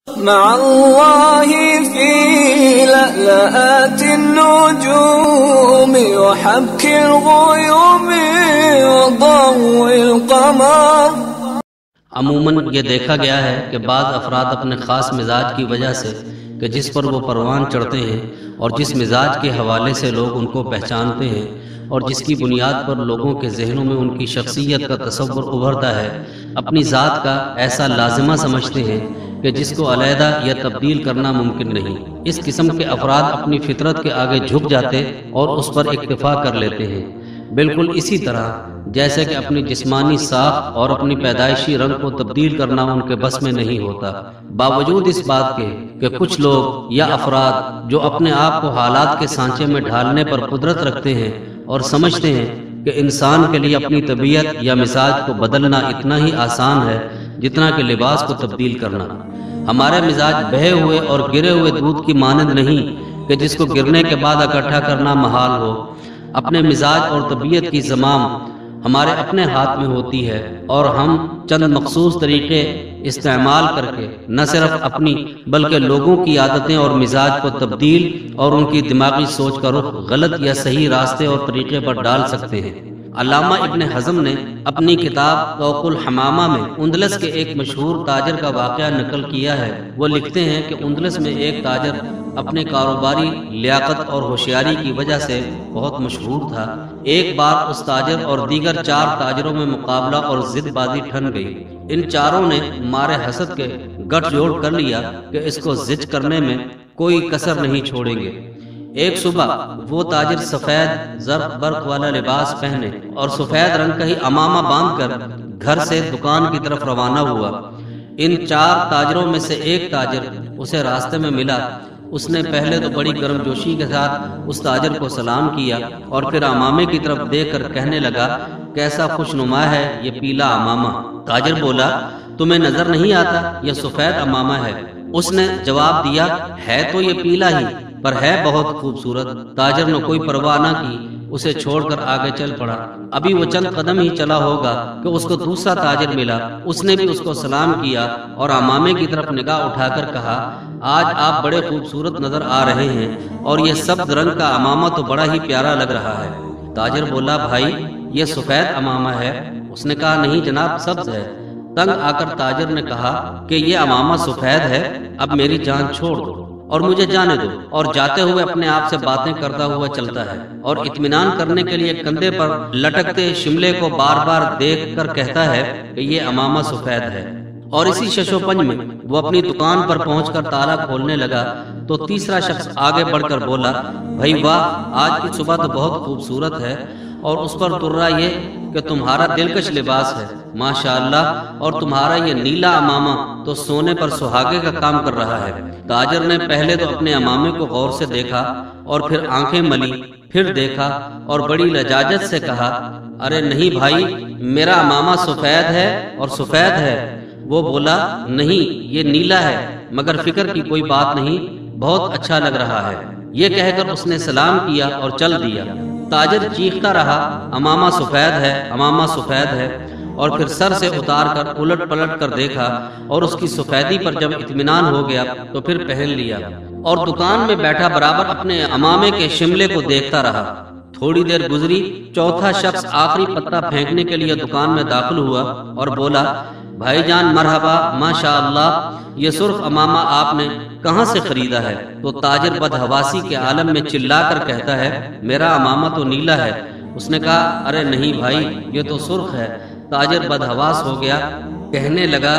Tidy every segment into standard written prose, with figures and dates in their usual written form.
مع الله في لألآت النجوم وحبك الغيوم وضوء القمر۔ عموماً یہ دیکھا گیا ہے کہ بعض افراد اپنے خاص مزاج کی وجہ سے کہ جس پر وہ پروان چڑھتے ہیں اور جس مزاج کے حوالے سے لوگ ان کو پہچانتے ہیں اور جس کی بنیاد پر لوگوں کے ذہنوں میں ان کی شخصیت کا تصور ابھرتا ہے، اپنی ذات کا ایسا لازمہ سمجھتے ہیں کہ جس کو علیحدہ یا تبدیل کرنا ممکن نہیں۔ اس قسم کے افراد اپنی فطرت کے آگے جھک جاتے اور اس پر اکتفا کر لیتے ہیں، بالکل اسی طرح جیسے کہ اپنی جسمانی ساخت اور اپنی پیدائشی رنگ کو تبدیل کرنا ان کے بس میں نہیں ہوتا، باوجود اس بات کے کہ کچھ لوگ یا افراد جو اپنے آپ کو حالات کے سانچے میں ڈھالنے پر قدرت رکھتے ہیں اور سمجھتے ہیں کہ انسان کے لیے اپنی طبیعت یا مزاج کو بدلنا اتنا ہی آسان ہے جتنا کہ لباس کو تبدیل کرنا۔ ہمارے مزاج بہے ہوئے اور گرے ہوئے دودھ کی مانند نہیں کہ جس کو گرنے کے بعد اکٹھا کرنا محال ہو۔ اپنے مزاج اور طبیعت کی زمام ہمارے اپنے ہاتھ میں ہوتی ہے اور ہم چند مخصوص طریقے استعمال کر کے نہ صرف اپنی بلکہ لوگوں کی عادتیں اور مزاج کو تبدیل اور ان کی دماغی سوچ کا رخ غلط یا صحیح راستے اور طریقے پر ڈال سکتے ہیں۔ علامہ ابن حزم نے اپنی کتاب طوق الحمامہ میں اندلس کے ایک مشہور تاجر کا واقعہ نقل کیا ہے۔ وہ لکھتے ہیں کہ اندلس میں ایک تاجر اپنے کاروباری لیاقت اور ہوشیاری کی وجہ سے بہت مشہور تھا۔ ایک بار اس تاجر اور دیگر 4 تاجروں میں مقابلہ اور ضد بازی ٹھن گئی۔ ان چاروں نے مارے حسد کے گٹھ جوڑ کر لیا کہ اس کو زج کرنے میں کوئی کسر نہیں چھوڑیں گے۔ ایک صبح وہ تاجر سفید زرق برق والا لباس پہنے اور سفید رنگ کا ہی عمامہ باندھ کر گھر سے دکان کی طرف روانہ ہوا۔ ان 4 تاجروں میں سے ایک تاجر اسے راستے میں ملا۔ اس نے پہلے تو بڑی گرم جوشی کے ساتھ اس تاجر کو سلام کیا اور پھر عمامے کی طرف دیکھ کر کہنے لگا، کیسا خوش نما ہے یہ پیلا عمامہ۔ تاجر بولا، تمہیں نظر نہیں آتا یہ سفید عمامہ ہے؟ اس نے جواب دیا، ہے تو یہ پیلا ہی پر ہے بہت خوبصورت۔ تاجر نے کوئی پرواہ نہ کی، اسے چھوڑ کر آگے چل پڑا۔ ابھی وہ چند قدم ہی چلا ہوگا کہ اس کو دوسرا تاجر ملا۔ اس نے بھی اس کو سلام کیا اور عمامے کی طرف نگاہ اٹھا کر کہا، آج آپ بڑے خوبصورت نظر آ رہے ہیں اور یہ سبز رنگ کا عمامہ تو بڑا ہی پیارا لگ رہا ہے۔ تاجر بولا، بھائی یہ سفید عمامہ ہے؟ اس نے کہا، نہیں جناب، سبز ہے۔ تنگ آ کر تاجر نے کہا کہ یہ عمامہ سفید ہے، اب میری جان چھوڑ دو اور مجھے جانے دو، اور جاتے ہوئے اپنے آپ سے باتیں کرتا ہوا چلتا ہے اور اطمینان کرنے کے لیے کندھے پر لٹکتے شملے کو بار بار دیکھ کر کہتا ہے کہ یہ عمامہ سفید ہے۔ اور اسی شش و پنج میں وہ اپنی دکان پر پہنچ کر تالا کھولنے لگا تو تیسرا شخص آگے بڑھ کر بولا، بھائی واہ، آج کی صبح تو بہت خوبصورت ہے، اور اس پر ترا یہ کہ تمہارا دلکش لباس ہے، ماشاءاللہ، اور تمہارا یہ نیلا عمامہ تو سونے پر سہاگے کا کام کر رہا ہے۔ تاجر نے پہلے تو اپنے عمامے کو غور سے دیکھا اور پھر آنکھیں ملی، پھر دیکھا اور بڑی لجاجت سے کہا، ارے نہیں بھائی، میرا عمامہ سفید ہے اور سفید ہے۔ وہ بولا، نہیں یہ نیلا ہے، مگر فکر کی کوئی بات نہیں، بہت اچھا لگ رہا ہے۔ یہ کہہ کر اس نے سلام کیا اور چل دیا۔ تاجر چیختا رہا، عمامہ سفید ہے، عمامہ سفید ہے، اور پھر سر سے اتار کر الٹ پلٹ کر دیکھا اور اس کی سفیدی پر جب اطمینان ہو گیا تو پھر پہن لیا اور دکان میں بیٹھا برابر اپنے عمامے کے شملے کو دیکھتا رہا۔ تھوڑی دیر گزری، چوتھا شخص آخری پتا پھینکنے کے لیے دکان میں داخل ہوا اور بولا، بھائی جان مرحبا، ماشاءاللہ، یہ سرخ عمامہ آپ نے کہاں سے خریدا ہے؟ تو تاجر بدحواسی کے عالم میں چلا کر کہتا ہے، میرا عمامہ تو نیلا ہے۔ اس نے کہا، ارے نہیں بھائی، یہ تو سرخ ہے۔ تاجر بدحواس ہو گیا، کہنے لگا،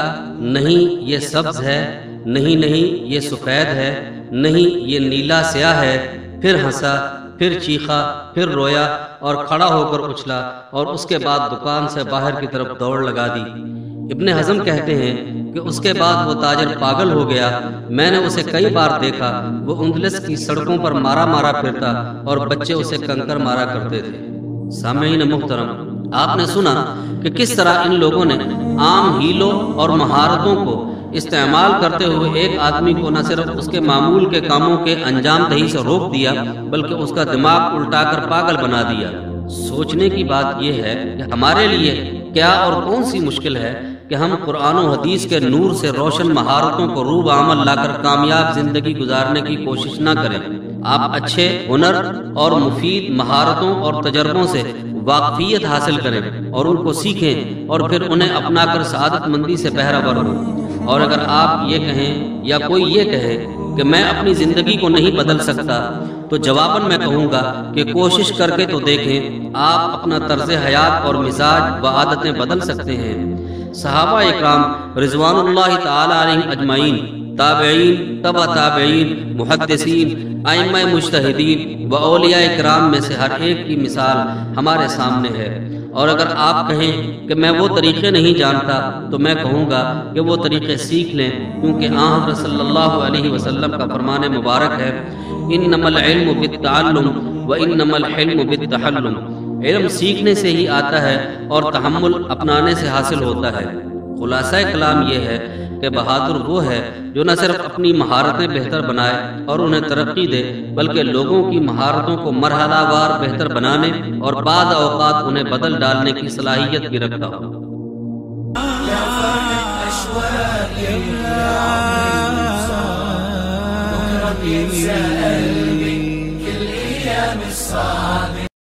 نہیں یہ سبز ہے، نہیں نہیں یہ سفید ہے، نہیں یہ نیلا سیاہ ہے۔ پھر ہنسا، پھر چیخا، پھر رویا اور کھڑا ہو کر اچھلا اور اس کے بعد دکان سے باہر کی طرف دوڑ لگا دی۔ ابن حزم کہتے ہیں کہ اس کے بعد وہ تاجر پاگل ہو گیا۔ میں نے اسے کئی بار دیکھا، وہ اندلس کی سڑکوں پر مارا مارا پھرتا اور بچے اسے کنکر مارا کرتے تھے۔ سامعین محترم، آپ نے سنا کہ کس طرح ان لوگوں نے عام ہیلوں اور مہارتوں کو استعمال کرتے ہوئے ایک آدمی کو نہ صرف اس کے معمول کے کاموں کے انجام دہی سے روک دیا بلکہ اس کا دماغ الٹا کر پاگل بنا دیا۔ سوچنے کی بات یہ ہے کہ ہمارے لیے کیا اور کون سی مشکل ہے کہ ہم قرآن و حدیث کے نور سے روشن مہارتوں کو روب عمل لا کر کامیاب زندگی گزارنے کی کوشش نہ کریں۔ آپ اچھے ہنر اور مفید مہارتوں اور تجربوں سے واقفیت حاصل کریں اور ان کو سیکھیں اور پھر انہیں اپنا کر سعادت مندی سے بہرہ ہوں۔ اور اگر آپ یہ کہیں یا کوئی یہ کہے کہ میں اپنی زندگی کو نہیں بدل سکتا، تو جواباً میں کہوں گا کہ کوشش کر کے تو دیکھیں، آپ اپنا طرز حیات اور مزاج و عادتیں بدل سکتے ہیں۔ صحابہ اکرام رضوان اللہ تعالی علیہم اجمعین، تابعین، تبع تابعین، محدثین، ائمہ مجتہدین و اولیاء کرام میں سے ہر ایک کی مثال ہمارے سامنے ہے۔ اور اگر آپ کہیں کہ میں وہ طریقے نہیں جانتا، تو میں کہوں گا کہ وہ طریقے سیکھ لیں، کیونکہ آن حضرت صلی اللہ علیہ وسلم کا فرمان مبارک ہے، انما العلم بالتعلم وانما الحلم بالتحلم۔ علم سیکھنے سے ہی آتا ہے اور تحمل اپنانے سے حاصل ہوتا ہے۔ خلاصہ کلام یہ ہے کہ بہادر وہ ہے جو نہ صرف اپنی مہارتیں بہتر بنائے اور انہیں ترقی دے، بلکہ لوگوں کی مہارتوں کو مرحلہ وار بہتر بنانے اور بعض اوقات انہیں بدل ڈالنے کی صلاحیت بھی رکھتا ہو۔ كل أيام الصعب